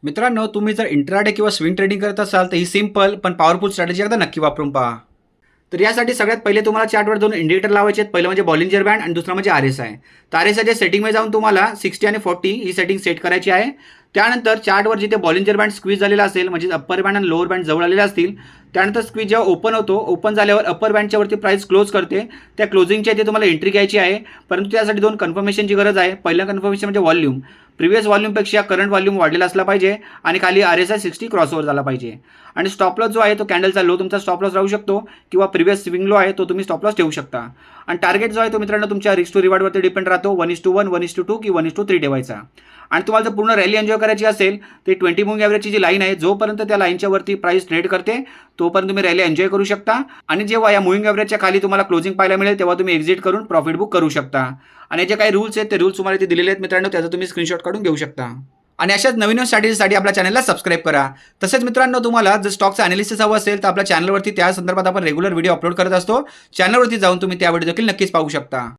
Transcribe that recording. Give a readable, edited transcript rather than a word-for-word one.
मित्रांनो, तुम्ही जर इंट्राडे किंवा स्विंग ट्रेडिंग करत असाल तर ही सिंपल पण पॉवरफुल स्ट्रॅटेजी एकदा नक्की वापरून पहा. तर यासाठी सगळ्यात पहिले तुम्हाला चार्टवर दोन इंडिकेटर लावायचे आहेत. पहिलं म्हणजे बॉलिंजर बँड आणि दुसरं म्हणजे RSI. तर RSIच्या सेटिंगमध्ये जाऊन तुम्हाला 60 आणि 40 ही सेटिंग सेट करायची आहे. त्यानंतर चार्टवर जिथे बॉलिंजर बँड स्क्वीज झालेला असेल, म्हणजे अप्पर बँड आणि लोअर बँड जवळ आलेले असतील, त्यानंतर स्क्वीज जेव्हा ओपन होतो, ओपन झाल्यावर अप्पर बँडच्या वरती प्राइस क्लोज करते, त्या क्लोजिंगच्या इथे तुम्हाला एंट्री घ्यायची आहे. परंतु त्यासाठी दोन कन्फर्मेशनची गरज आहे. पहिलं कन्फर्मेशन म्हणजे व्हॉल्यूम. प्रिव्हियस व्हॉल्यूमपेक्षा करंट व्हॉल्यूम वाढलेला असला पाहिजे आणि खाली RSI 60 क्रॉसओव्हर झाला पाहिजे. आणि स्टॉप लॉस जो आहे तो कॅन्डलचा लो तुमचा स्टॉप लॉस राहू शकतो किंवा प्रिव्हियस स्विंग लो आहे तो तुम्ही स्टॉप लॉस ठेवू शकता. आणि टार्गेट जो आहे तो मित्रांनो तुमच्या रिस्क टू रिवॉर्डवरती डिपेंड राहतो. 1:1, 1:2 की 1:3 ठेवायचा. आणि तुम्हाला जर पूर्ण रॅली एन्जॉय करायची असेल तर 20 मूव्हिंग ॲव्हरेजची जी लाईन आहे, जोपर्यंत त्या लाईनच्या वरती प्राइस ट्रेड करते तोपर्यंत तुम्ही रॅली एन्जॉय करू शकता. आणि जेव्हा या मूव्हिंग ॲव्हरेजच्या खाली तुम्हाला क्लोजिंग पाहायला मिळेल तेव्हा तुम्ही एक्झिट करून प्रॉफिट बुक करू शकता. आणि जे काही रूल्स आहेत ते रूल्स तुम्हाला इथे दिलेले आहेत मित्रांनो, त्याचा तुम्ही स्क्रीनशॉट काढून घेऊ शकता. आणि अशाच नवीन स्ट्रॅटेजीसाठी आपल्या चॅनलला सबस्क्राईब करा. तसेच मित्रांनो, तुम्हाला जर स्टॉकचं अनालिसिस हवं असेल तर आपल्या चॅनलवरती त्या संदर्भात आपण रेग्युलर व्हिडिओ अपलोड करत असतो. चॅनलवरती जाऊन तुम्ही त्या व्हिडिओ देखील नक्कीच पाहू शकता.